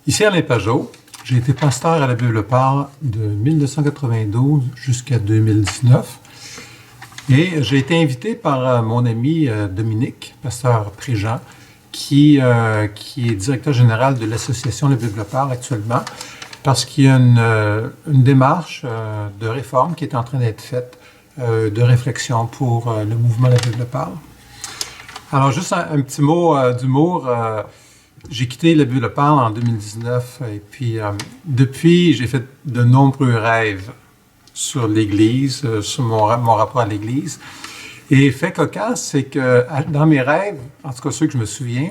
Ici Alain Pajot, j'ai été pasteur à la Bible-Parle de 1992 jusqu'à 2019 et j'ai été invité par mon ami Dominique, pasteur Préjean, qui est directeur général de l'association La Bible-Parle actuellement, parce qu'il y a une démarche de réforme qui est en train d'être faite, de réflexion pour le mouvement La Bible-Parle. Alors, juste un petit mot d'humour. J'ai quitté La Bible-Parle en 2019 et puis depuis, j'ai fait de nombreux rêves sur l'Église, sur mon rapport à l'Église. Et fait cocasse, c'est que dans mes rêves, en tout cas ceux que je me souviens,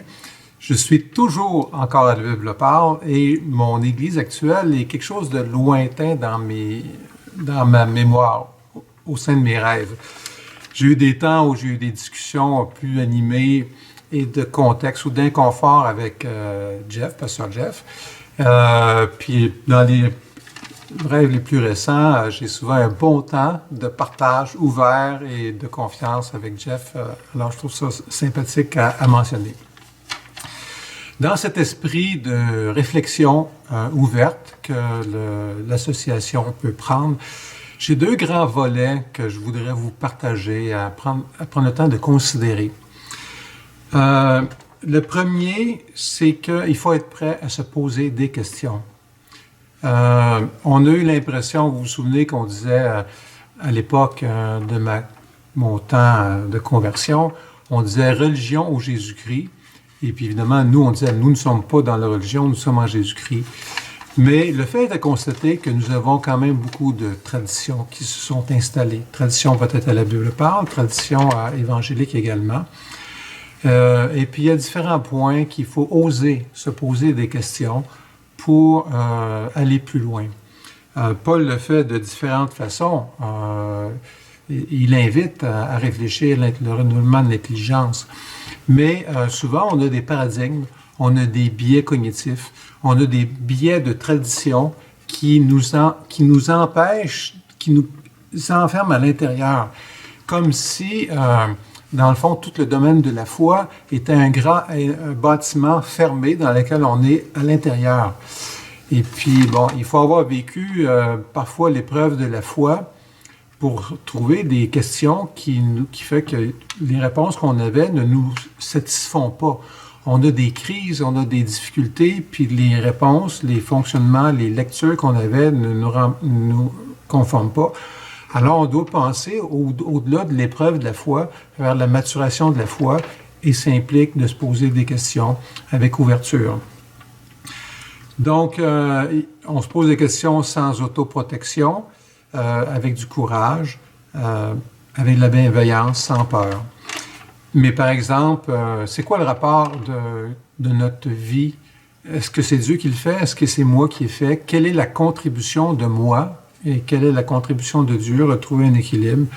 je suis toujours encore à la Bible-Parle et mon Église actuelle est quelque chose de lointain dans ma mémoire, au sein de mes rêves. J'ai eu des temps où j'ai eu des discussions plus animées et de contexte ou d'inconfort avec pasteur Jeff. Puis dans les rêves les plus récents, j'ai souvent un bon temps de partage ouvert et de confiance avec Jeff. Alors je trouve ça sympathique à mentionner. Dans cet esprit de réflexion ouverte que l'association peut prendre, j'ai deux grands volets que je voudrais vous partager, à prendre le temps de considérer. Le premier, c'est qu'il faut être prêt à se poser des questions. On a eu l'impression, vous vous souvenez qu'on disait à l'époque de mon temps de conversion, on disait religion ou Jésus-Christ. Et puis évidemment, nous, on disait, nous ne sommes pas dans la religion, nous sommes en Jésus-Christ. Mais le fait de constater que nous avons quand même beaucoup de traditions qui se sont installées, traditions peut-être à la Bible-Parle, traditions évangéliques également. Et puis il y a différents points qu'il faut oser se poser des questions pour aller plus loin. Paul le fait de différentes façons. Il invite à réfléchir le renouvellement de l'intelligence. Mais souvent, on a des paradigmes, on a des biais cognitifs, on a des biais de tradition qui nous empêchent, qui nous enferment à l'intérieur. Comme si, dans le fond, tout le domaine de la foi était un bâtiment fermé dans lequel on est à l'intérieur. Et puis, bon, il faut avoir vécu parfois l'épreuve de la foi pour trouver des questions qui fait que les réponses qu'on avait ne nous satisfont pas. On a des crises, on a des difficultés, puis les réponses, les fonctionnements, les lectures qu'on avait ne nous conforment pas. Alors, on doit penser au-delà de l'épreuve de la foi, vers la maturation de la foi, et ça implique de se poser des questions avec ouverture. Donc, on se pose des questions sans autoprotection, avec du courage, avec de la bienveillance, sans peur. Mais par exemple, c'est quoi le rapport de notre vie? Est-ce que c'est Dieu qui le fait? Est-ce que c'est moi qui le fais? Quelle est la contribution de moi? Et quelle est la contribution de Dieu? Retrouver un équilibre.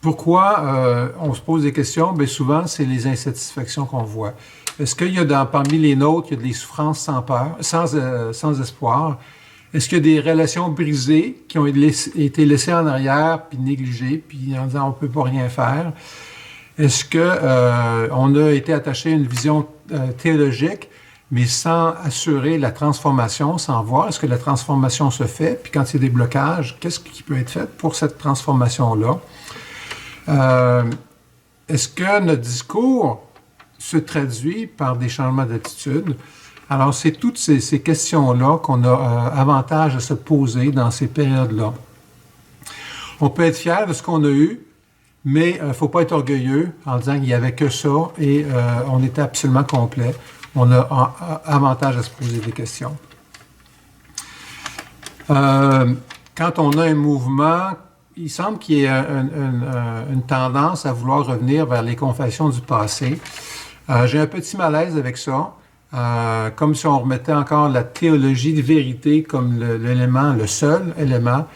Pourquoi on se pose des questions? Bien souvent, c'est les insatisfactions qu'on voit. Est-ce qu'il y a parmi les nôtres, il y a des souffrances sans peur, sans espoir? Est-ce qu'il y a des relations brisées qui ont été laissées en arrière, puis négligées, puis en disant on ne peut pas rien faire? Est-ce qu'on a été attaché à une vision théologique, mais sans assurer la transformation, sans voir est-ce que la transformation se fait? Puis quand il y a des blocages, qu'est-ce qui peut être fait pour cette transformation-là? Est-ce que notre discours se traduit par des changements d'attitude? Alors, c'est toutes ces questions-là qu'on a avantage à se poser dans ces périodes-là. On peut être fier de ce qu'on a eu, mais il ne faut pas être orgueilleux en disant qu'il n'y avait que ça et on était absolument complet. On a avantage à se poser des questions. Quand on a un mouvement, il semble qu'il y ait une tendance à vouloir revenir vers les confessions du passé. J'ai un petit malaise avec ça. Comme si on remettait encore la théologie de vérité comme le seul élément,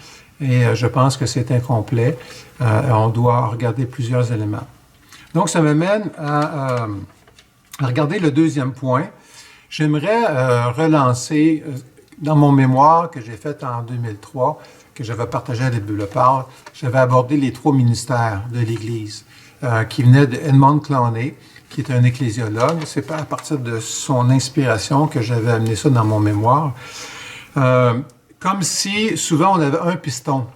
et je pense que c'est incomplet. On doit regarder plusieurs éléments. Donc, ça m'amène à regarder le deuxième point. J'aimerais relancer, dans mon mémoire que j'ai fait en 2003, que j'avais partagé à la Bible-Parle, j'avais abordé les trois ministères de l'Église qui venaient de Edmond Clowney, qui est un ecclésiologue. C'est pas à partir de son inspiration que j'avais amené ça dans mon mémoire. Comme si, souvent, on avait un piston.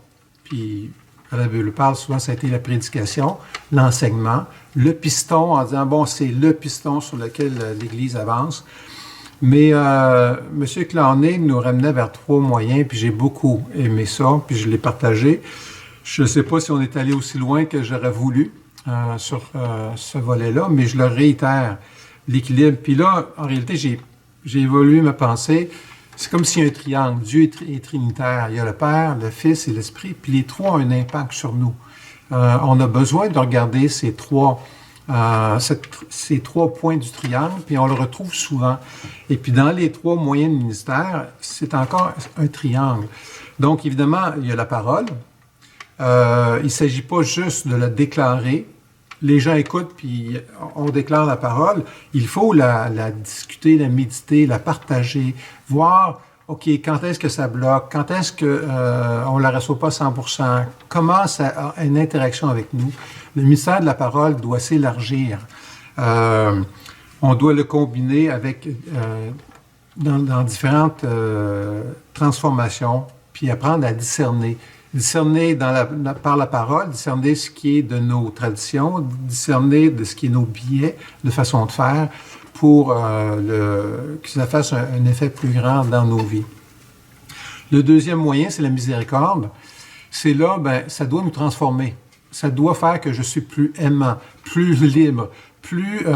Puis, à la Bible parle, souvent, ça a été la prédication, l'enseignement. Le piston, en disant, bon, c'est le piston sur lequel l'Église avance. Mais M. Claunet nous ramenait vers 3 moyens, puis j'ai beaucoup aimé ça, puis je l'ai partagé. Je ne sais pas si on est allé aussi loin que j'aurais voulu sur ce volet-là, mais je le réitère, l'équilibre. Puis là, en réalité, j'ai évolué ma pensée. C'est comme s'il y a un triangle. Dieu est trinitaire. Il y a le Père, le Fils et l'Esprit, puis les 3 ont un impact sur nous. On a besoin de regarder ces 3 points du triangle, puis on le retrouve souvent. Et puis dans les 3 moyens de ministère, c'est encore un triangle. Donc évidemment, il y a la parole. Il ne s'agit pas juste de la déclarer. Les gens écoutent, puis on déclare la parole. Il faut la discuter, la méditer, la partager, voir, OK, quand est-ce que ça bloque, quand est-ce qu'on ne la reçoit pas 100%, comment ça a une interaction avec nous. Le mystère de la parole doit s'élargir. On doit le combiner avec dans différentes transformations, puis apprendre à discerner. Discerner par la parole, discerner ce qui est de nos traditions, discerner de ce qui est nos biais de façon de faire pour que ça fasse un effet plus grand dans nos vies. Le deuxième moyen, c'est la miséricorde. C'est là, ça doit nous transformer. Ça doit faire que je suis plus aimant, plus libre, plus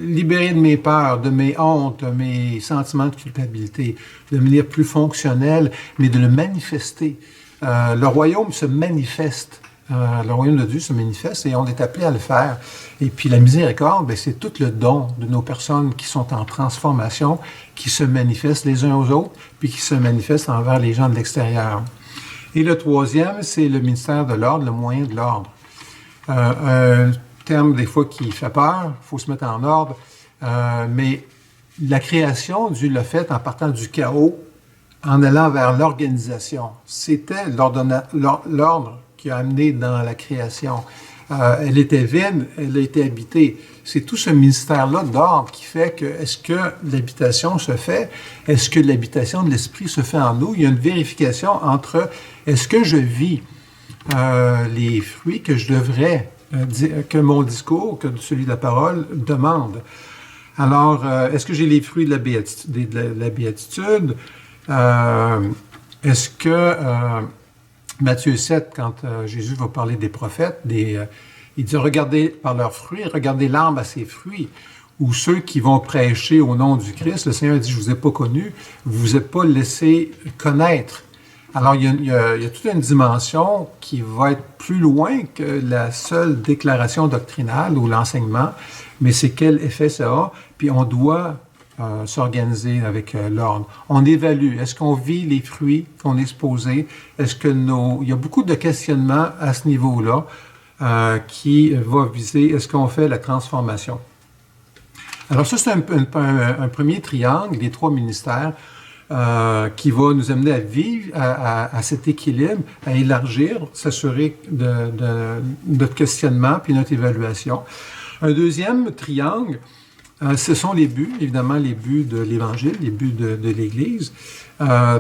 libéré de mes peurs, de mes hontes, de mes sentiments de culpabilité, de devenir plus fonctionnel, mais de le manifester. Le royaume se manifeste. Le royaume de Dieu se manifeste et on est appelé à le faire. Et puis la miséricorde, c'est tout le don de nos personnes qui sont en transformation, qui se manifestent les uns aux autres, puis qui se manifestent envers les gens de l'extérieur. Et le troisième, c'est le ministère de l'ordre, le moyen de l'ordre. Un terme des fois qui fait peur, il faut se mettre en ordre, mais la création, Dieu l'a faite en partant du chaos, en allant vers l'organisation. C'était l'ordre qui a amené dans la création. Elle était vide, elle a été habitée. C'est tout ce ministère-là d'ordre qui fait que, est-ce que l'habitation se fait? Est-ce que l'habitation de l'Esprit se fait en nous? Il y a une vérification entre, est-ce que je vis les fruits que je devrais, que mon discours, que celui de la parole demande? Alors, est-ce que j'ai les fruits de la béatitude? Est-ce que Matthieu 7, quand Jésus va parler des prophètes, il dit « Regardez par leurs fruits, regardez l'arbre à ses fruits ». Ou ceux qui vont prêcher au nom du Christ, le Seigneur dit « Je ne vous ai pas connus, vous ne vous êtes pas laissé connaître ». Alors, il y a toute une dimension qui va être plus loin que la seule déclaration doctrinale ou l'enseignement, mais c'est quel effet ça a, puis on doit s'organiser avec l'ordre. On évalue. Est-ce qu'on vit les fruits qu'on est supposé? Est-ce que il y a beaucoup de questionnements à ce niveau-là qui va viser, est-ce qu'on fait la transformation? Alors ça, c'est un premier triangle, les 3 ministères, qui va nous amener à vivre, à cet équilibre, à élargir, s'assurer de notre questionnement puis notre évaluation. Un deuxième triangle, ce sont les buts, évidemment les buts de l'Évangile, les buts de l'Église.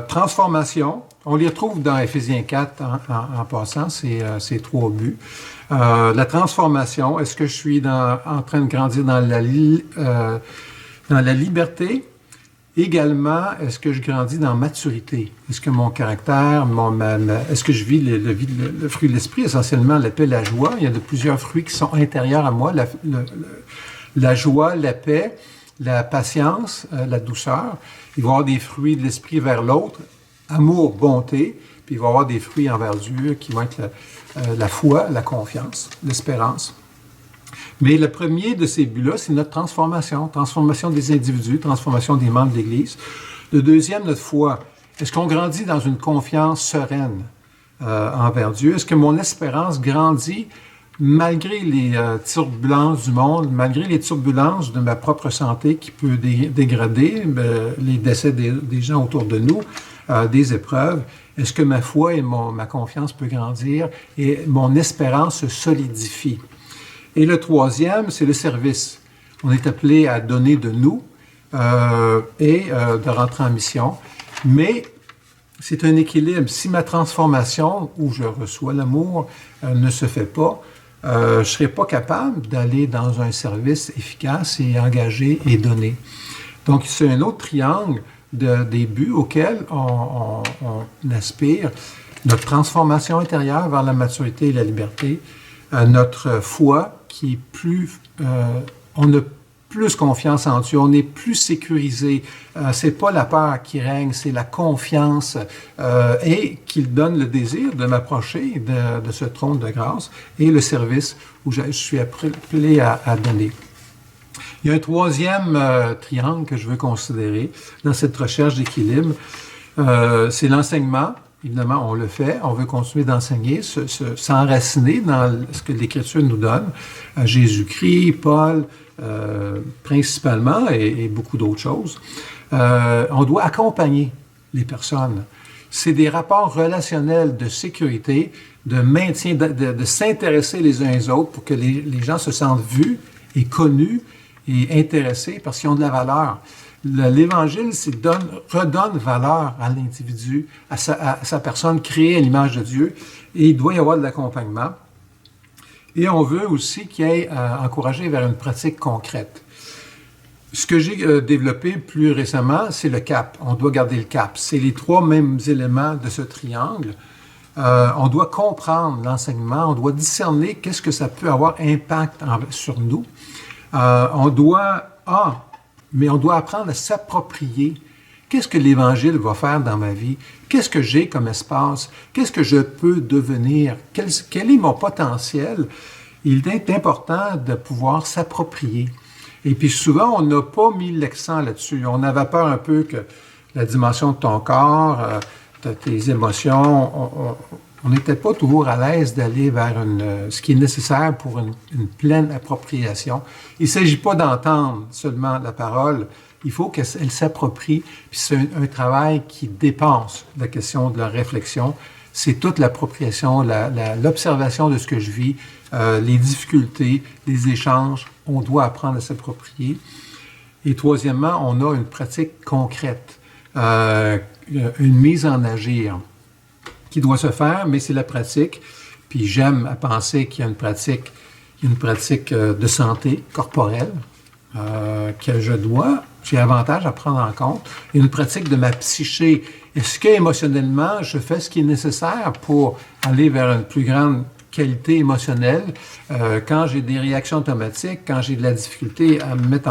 Transformation, on les retrouve dans Éphésiens 4 en passant, ces 3 buts. La transformation, est-ce que je suis en train de grandir dans la liberté? Également, est-ce que je grandis dans maturité? Est-ce que mon caractère, est-ce que je vis le fruit de l'esprit, essentiellement la paix, la joie? Il y a plusieurs fruits qui sont intérieurs à moi, la joie, la paix, la patience, la douceur. Il va y avoir des fruits de l'esprit vers l'autre, amour, bonté, puis il va y avoir des fruits envers Dieu qui vont être la foi, la confiance, l'espérance. Mais le premier de ces buts-là, c'est notre transformation des individus, transformation des membres de l'Église. Le deuxième, notre foi. Est-ce qu'on grandit dans une confiance sereine envers Dieu? Est-ce que mon espérance grandit malgré les turbulences du monde, malgré les turbulences de ma propre santé qui peut dégrader, les décès des gens autour de nous, des épreuves? Est-ce que ma foi et ma confiance peut grandir et mon espérance se solidifie? Et le troisième, c'est le service. On est appelé à donner de nous et de rentrer en mission. Mais c'est un équilibre. Si ma transformation, où je reçois l'amour, ne se fait pas, je ne serai pas capable d'aller dans un service efficace et engagé et donné. Donc, c'est un autre triangle des buts auxquels on aspire. Notre transformation intérieure vers la maturité et la liberté, notre foi qui est plus... on a plus confiance en Dieu, on est plus sécurisé. C'est pas la peur qui règne, c'est la confiance et qui donne le désir de m'approcher de ce trône de grâce et le service où je suis appelé à donner. Il y a un troisième triangle que je veux considérer dans cette recherche d'équilibre. C'est l'enseignement. Évidemment, on le fait. On veut continuer d'enseigner, s'enraciner dans ce que l'Écriture nous donne. Jésus-Christ, Paul, principalement, et beaucoup d'autres choses. On doit accompagner les personnes. C'est des rapports relationnels de sécurité, de maintien, de s'intéresser les uns aux autres pour que les gens se sentent vus et connus et intéressés parce qu'ils ont de la valeur. L'Évangile, redonne valeur à l'individu, à sa personne créée à l'image de Dieu, et il doit y avoir de l'accompagnement. Et on veut aussi qu'il y ait encouragé vers une pratique concrète. Ce que j'ai développé plus récemment, c'est le cap. On doit garder le cap. C'est les trois mêmes éléments de ce triangle. On doit comprendre l'enseignement, on doit discerner qu'est-ce que ça peut avoir impact sur nous. Mais on doit apprendre à s'approprier. Qu'est-ce que l'Évangile va faire dans ma vie? Qu'est-ce que j'ai comme espace? Qu'est-ce que je peux devenir? Quel est mon potentiel? Il est important de pouvoir s'approprier. Et puis souvent, on n'a pas mis l'accent là-dessus. On avait peur un peu que la dimension de ton corps, de tes émotions, on n'était pas toujours à l'aise d'aller vers ce qui est nécessaire pour une pleine appropriation. Il ne s'agit pas d'entendre seulement la parole, il faut qu'elle s'approprie. Puis c'est un travail qui dépasse la question de la réflexion. C'est toute l'appropriation, l'observation de ce que je vis, les difficultés, les échanges. On doit apprendre à s'approprier. Et troisièmement, on a une pratique concrète, une mise en agir qui doit se faire, mais c'est la pratique. Puis j'aime à penser qu'il y a une pratique de santé corporelle que j'ai avantage à prendre en compte. Il y a une pratique de ma psyché. Est-ce que émotionnellement, je fais ce qui est nécessaire pour aller vers une plus grande qualité émotionnelle quand j'ai des réactions automatiques, quand j'ai de la difficulté à me mettre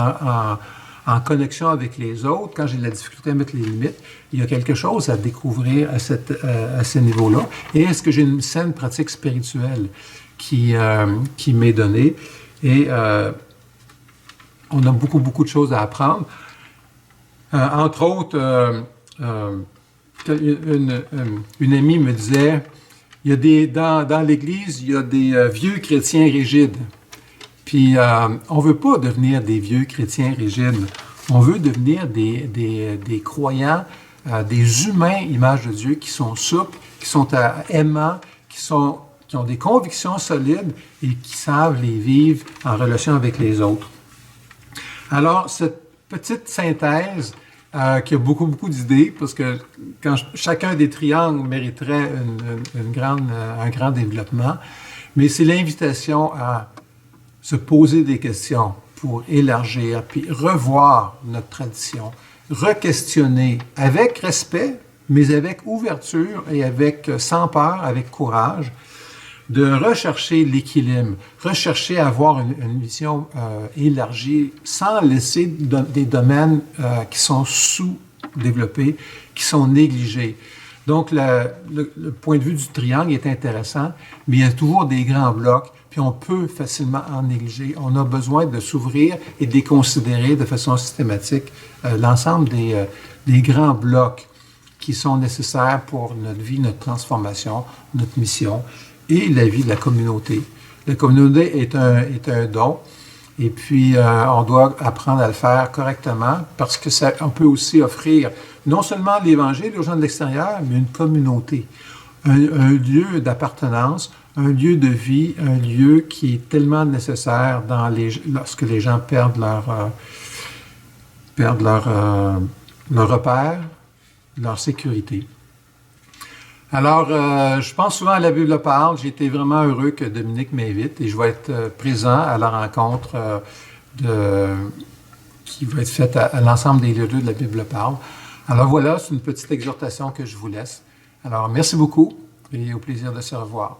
en connexion avec les autres, quand j'ai de la difficulté à mettre les limites, il y a quelque chose à découvrir à ce niveau-là. Et est-ce que j'ai une saine pratique spirituelle qui m'est donnée? Et on a beaucoup, beaucoup de choses à apprendre. Entre autres, une amie me disait, dans l'Église, il y a des vieux chrétiens rigides. Puis, on ne veut pas devenir des vieux chrétiens rigides. On veut devenir des croyants, des humains, image de Dieu, qui sont souples, qui sont aimants, qui ont des convictions solides et qui savent les vivre en relation avec les autres. Alors, cette petite synthèse qui a beaucoup, beaucoup d'idées, parce que chacun des triangles mériterait un grand développement, mais c'est l'invitation à se poser des questions pour élargir, puis revoir notre tradition, re-questionner avec respect, mais avec ouverture et sans peur, avec courage, de rechercher l'équilibre, rechercher à avoir une vision élargie sans laisser des domaines qui sont sous-développés, qui sont négligés. Donc, le point de vue du triangle est intéressant, mais il y a toujours des grands blocs, puis on peut facilement en négliger. On a besoin de s'ouvrir et de les considérer de façon systématique, l'ensemble des grands blocs qui sont nécessaires pour notre vie, notre transformation, notre mission et la vie de la communauté. La communauté est un don, et puis on doit apprendre à le faire correctement parce que on peut aussi offrir non seulement l'Évangile aux gens de l'extérieur, mais une communauté, un lieu d'appartenance, un lieu de vie, un lieu qui est tellement nécessaire lorsque les gens leur repère, leur sécurité. Alors, je pense souvent à la Bible parle. J'ai été vraiment heureux que Dominique m'invite et je vais être présent à la rencontre qui va être faite à l'ensemble des leaders de la Bible parle. Alors voilà, c'est une petite exhortation que je vous laisse. Alors, merci beaucoup et au plaisir de se revoir.